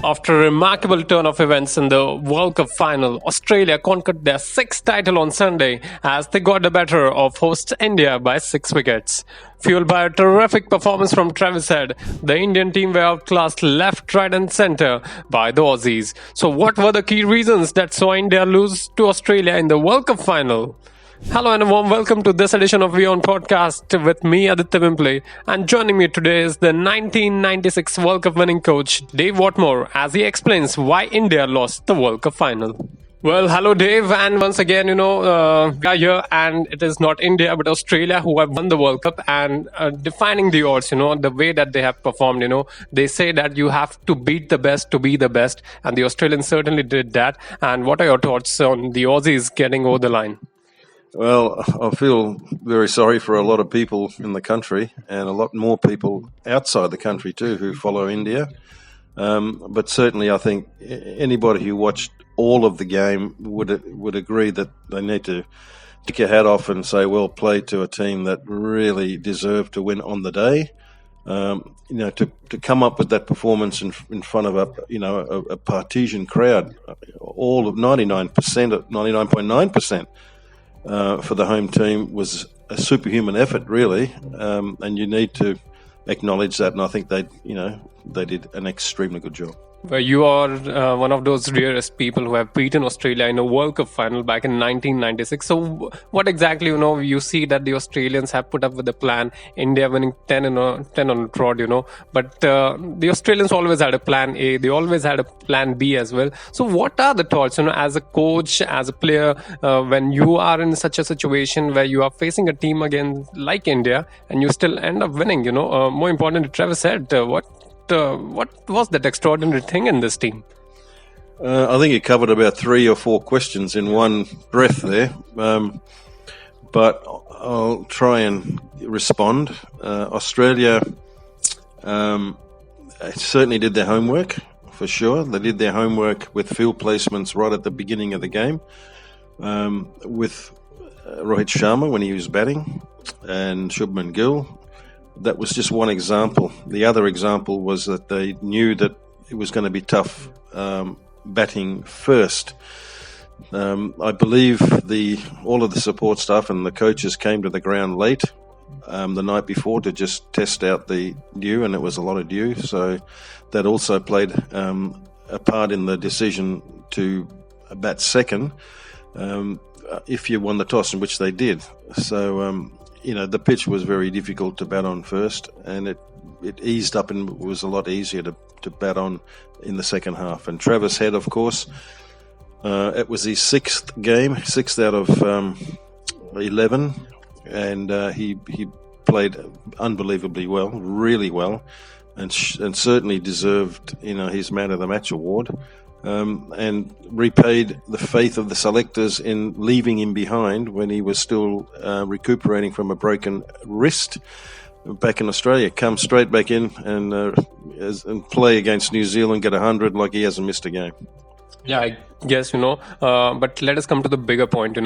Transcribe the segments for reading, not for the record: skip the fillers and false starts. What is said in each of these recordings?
After a remarkable turn of events in the World Cup final, Australia conquered their sixth title on Sunday as they got the better of host India by 6 wickets. Fueled by a terrific performance from Travis Head, the Indian team were outclassed left, right and centre by the Aussies. So what were the key reasons that saw India lose to Australia in the World Cup final? Hello and a warm welcome to this edition of WION Podcast with me, Aditya Pimpale, and joining me today is the 1996 World Cup winning coach, Dav Whatmore, as he explains why India lost the World Cup final. Well, hello Dave, and once again, we are here and it is not India but Australia who have won the World Cup and defining the odds, the way that they have performed, they say that you have to beat the best to be the best, and the Australians certainly did that. And what are your thoughts on the Aussies getting over the line? Well, I feel very sorry for a lot of people in the country and a lot more people outside the country too who follow India. But certainly I think anybody who watched all of the game would agree that they need to take your hat off and say well played to a team that really deserved to win on the day. To come up with that performance in front of a partisan crowd, all of 99.9%. For the home team was a superhuman effort, really, and you need to acknowledge that. And I think they did an extremely good job. Well, you are one of those rarest people who have beaten Australia in a World Cup final back in 1996. So what exactly, you see that the Australians have put up with the plan, India winning 10 on a trot, but the Australians always had a plan A, they always had a plan B as well. So what are the thoughts, as a coach, as a player, when you are in such a situation where you are facing a team again like India and you still end up winning, more importantly, Travis said, what was that extraordinary thing in this team? I think you covered about 3 or 4 questions in one breath there, but I'll try and respond. Australia certainly did their homework, for sure. They did their homework with field placements right at the beginning of the game, with Rohit Sharma when he was batting and Shubman Gill. That was just one example. The other example was that they knew that it was going to be tough batting first. I believe all of the support staff and the coaches came to the ground late the night before to just test out the dew, and it was a lot of dew. So that also played a part in the decision to bat second if you won the toss, in which they did. So the pitch was very difficult to bat on first, and it eased up and was a lot easier to bat on in the second half. And Travis Head, of course, it was his 6th out of 11, and he played unbelievably well, really well, and certainly deserved his Man of the Match award. And repaid the faith of the selectors in leaving him behind when he was still recuperating from a broken wrist back in Australia. Come straight back in and play against New Zealand, get 100 like he hasn't missed a game. Yeah, I guess, but let us come to the bigger point,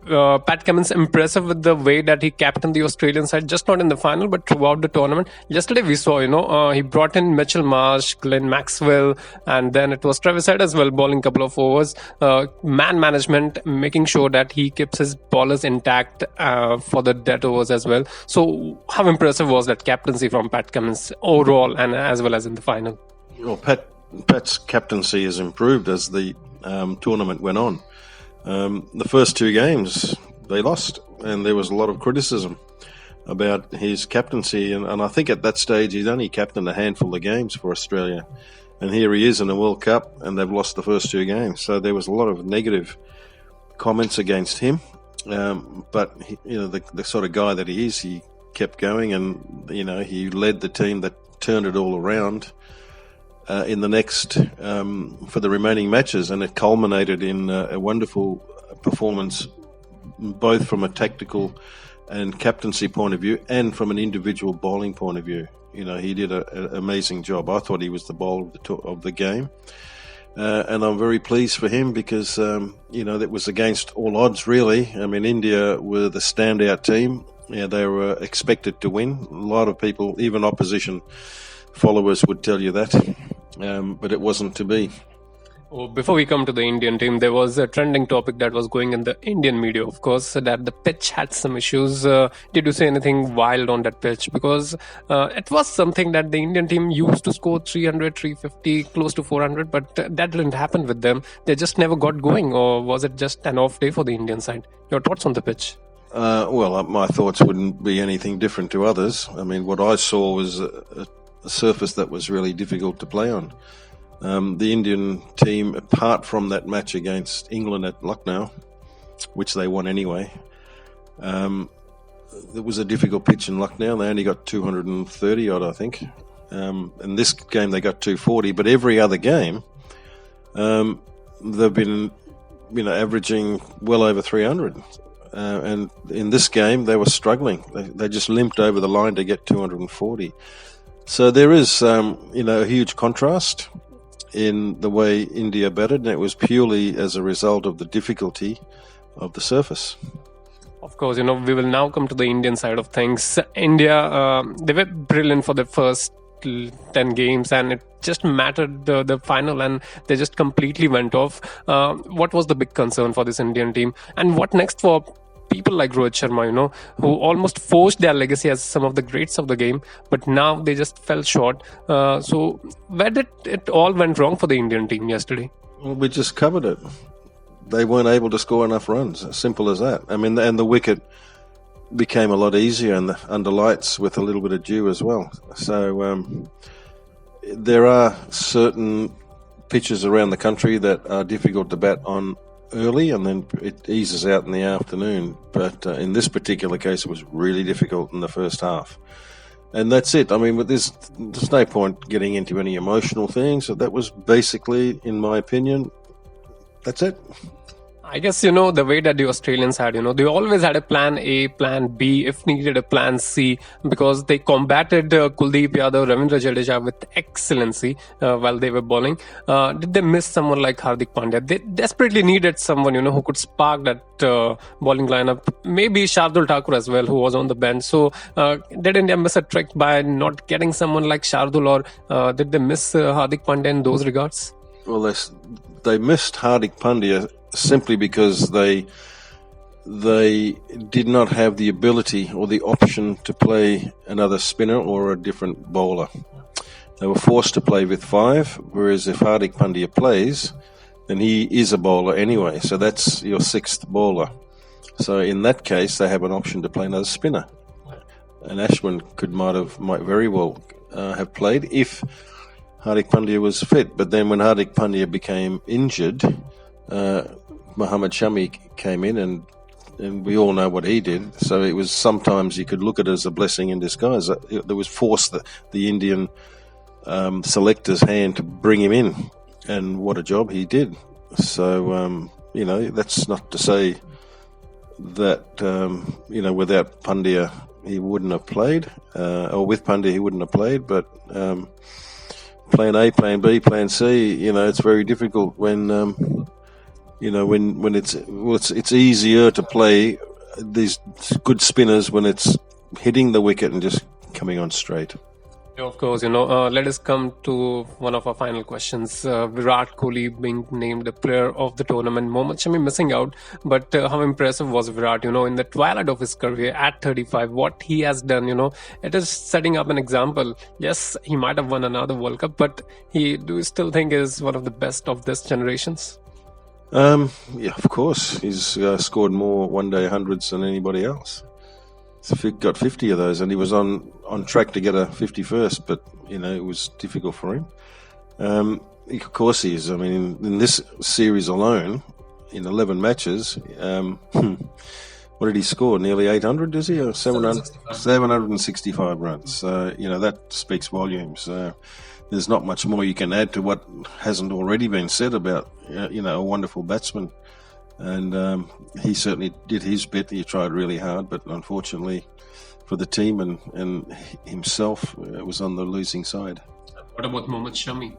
Pat Cummins impressive with the way that he captained the Australian side, just not in the final, but throughout the tournament. Yesterday we saw, he brought in Mitchell Marsh, Glenn Maxwell, and then it was Travis Head as well, bowling a couple of overs. Man management, making sure that he keeps his bowlers intact for the dead overs as well. So how impressive was that captaincy from Pat Cummins overall and as well as in the final? Well, Pat's captaincy has improved as the tournament went on. The first 2 games they lost, and there was a lot of criticism about his captaincy, and I think at that stage he'd only captained a handful of games for Australia, and here he is in the World Cup and they've lost the first 2 games, so there was a lot of negative comments against him, but the sort of guy that he is, he kept going, and he led the team that turned it all around in the next for the remaining matches, and it culminated in a wonderful performance both from a tactical and captaincy point of view and from an individual bowling point of view. He did an amazing job. I thought he was the bowler of the game, and I'm very pleased for him because that was against all odds, really. I mean, India were the standout team. They were expected to win. A lot of people, even opposition followers, would tell you that. but it wasn't to be. Oh, before we come to the Indian team, there was a trending topic that was going in the Indian media, of course, that the pitch had some issues. Did you say anything wild on that pitch? Because it was something that the Indian team used to score 300, 350, close to 400, but that didn't happen with them. They just never got going, or was it just an off day for the Indian side? Your thoughts on the pitch? Well, my thoughts wouldn't be anything different to others. I mean, what I saw was a surface that was really difficult to play on. The Indian team, apart from that match against England at Lucknow, which they won anyway, it was a difficult pitch in Lucknow. They only got 230 odd, I think. In this game, they got 240. But every other game, they've been, averaging well over 300. And in this game, they were struggling. They just limped over the line to get 240. So there is, a huge contrast in the way India batted, and it was purely as a result of the difficulty of the surface. Of course, we will now come to the Indian side of things. India, they were brilliant for the first 10 games, and it just mattered the final, and they just completely went off. What was the big concern for this Indian team, and what next for people like Rohit Sharma, who almost forged their legacy as some of the greats of the game, but now they just fell short. So where did it all went wrong for the Indian team yesterday? Well, we just covered it. They weren't able to score enough runs. As simple as that. I mean, and the wicket became a lot easier under lights with a little bit of dew as well. So there are certain pitches around the country that are difficult to bat on early, and then it eases out in the afternoon. But in this particular case, it was really difficult in the first half. And that's it. I mean, but there's no point getting into any emotional things. So that was basically, in my opinion, that's it. I guess, the way that the Australians had, they always had a plan A, plan B, if needed a plan C, because they combated Kuldeep Yadav, Ravindra Jadeja with excellency while they were bowling. Did they miss someone like Hardik Pandya? They desperately needed someone, who could spark that bowling lineup. Maybe Shardul Thakur as well, who was on the bench. So did India miss a trick by not getting someone like Shardul, or did they miss Hardik Pandya in those regards? Well, they missed Hardik Pandya simply because they did not have the ability or the option to play another spinner or a different bowler. They were forced to play with 5, whereas if Hardik Pandya plays, then he is a bowler anyway, so that's your 6th bowler. So in that case, they have an option to play another spinner. And Ashwin might very well have played if Hardik Pandya was fit. But then when Hardik Pandya became injured, Mohammad Shami came in, and we all know what he did. So it was, sometimes you could look at it as a blessing in disguise. There was forced the Indian selector's hand to bring him in, and what a job he did. So that's not to say that without Pandya he wouldn't have played, or with Pandya he wouldn't have played. But plan A, plan B, plan C, it's very difficult when when it's easier to play these good spinners when it's hitting the wicket and just coming on straight. Of course, let us come to one of our final questions. Virat Kohli being named the player of the tournament. Mohammad Shami missing out, but how impressive was Virat, in the twilight of his career at 35, what he has done, it is setting up an example. Yes, he might have won another World Cup, but do you still think is one of the best of this generations? Yeah, of course. He's scored more one-day hundreds than anybody else. He got 50 of those, and he was on track to get a 51st, but, it was difficult for him. Of course he is. I mean, in this series alone, in 11 matches, what did he score? Nearly 800, does he? Or 765 runs. That speaks volumes. There's not much more you can add to what hasn't already been said about, a wonderful batsman. And he certainly did his bit. He tried really hard, but unfortunately for the team and himself, it was on the losing side. What about Mohammad Shami?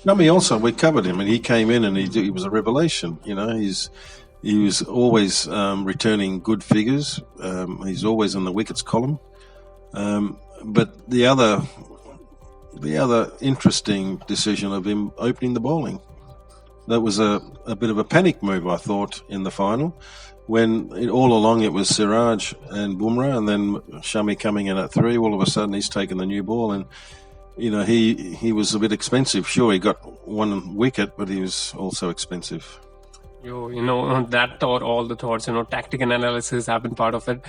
Shami also, we covered him, and he came in and he was a revelation. He was always returning good figures. He's always in the wickets column. But the other the other interesting decision of him opening the bowling. That was a bit of a panic move, I thought, in the final, when all along it was Siraj and Bumrah, and then Shami coming in at 3. All of a sudden, he's taken the new ball, and he was a bit expensive. Sure, he got 1 wicket, but he was also expensive. That thought, all the thoughts, tactical analysis have been part of it.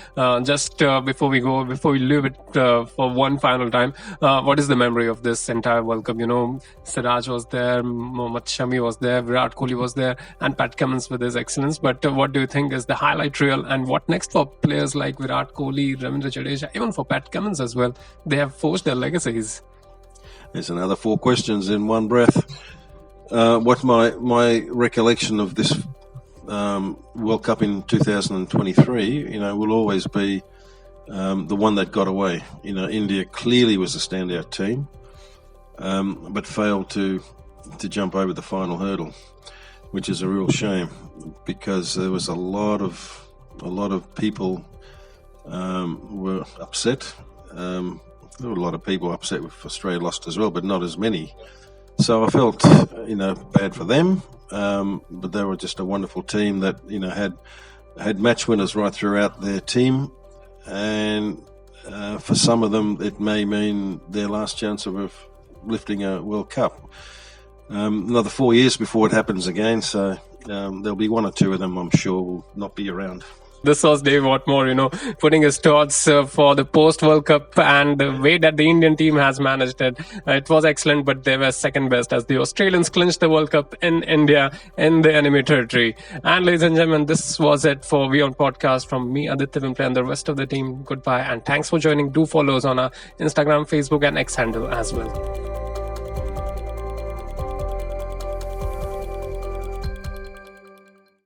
Just before we leave it for one final time, what is the memory of this entire World Cup? Siraj was there, Mohammad Shami was there, Virat Kohli was there, and Pat Cummins with his excellence. But what do you think is the highlight reel, and what next for players like Virat Kohli, Ravindra Jadeja, even for Pat Cummins as well? They have forged their legacies. There's another 4 questions in one breath. What my recollection of this World Cup in 2023, will always be the one that got away. India clearly was a standout team, but failed to jump over the final hurdle, which is a real shame, because there was a lot of people were upset. There were a lot of people upset with Australia lost as well, but not as many. So I felt, bad for them, but they were just a wonderful team that, had match winners right throughout their team, and for some of them it may mean their last chance of lifting a World Cup. Another 4 years before it happens again, so there'll be 1 or 2 of them, I'm sure, will not be around. This was Dav Whatmore, putting his thoughts for the post-World Cup and the way that the Indian team has managed it. It was excellent, but they were second best as the Australians clinched the World Cup in India in the enemy territory. And ladies and gentlemen, this was it for WION Podcast from me, Aditya Pimpale, and the rest of the team. Goodbye, and thanks for joining. Do follow us on our Instagram, Facebook, and X handle as well.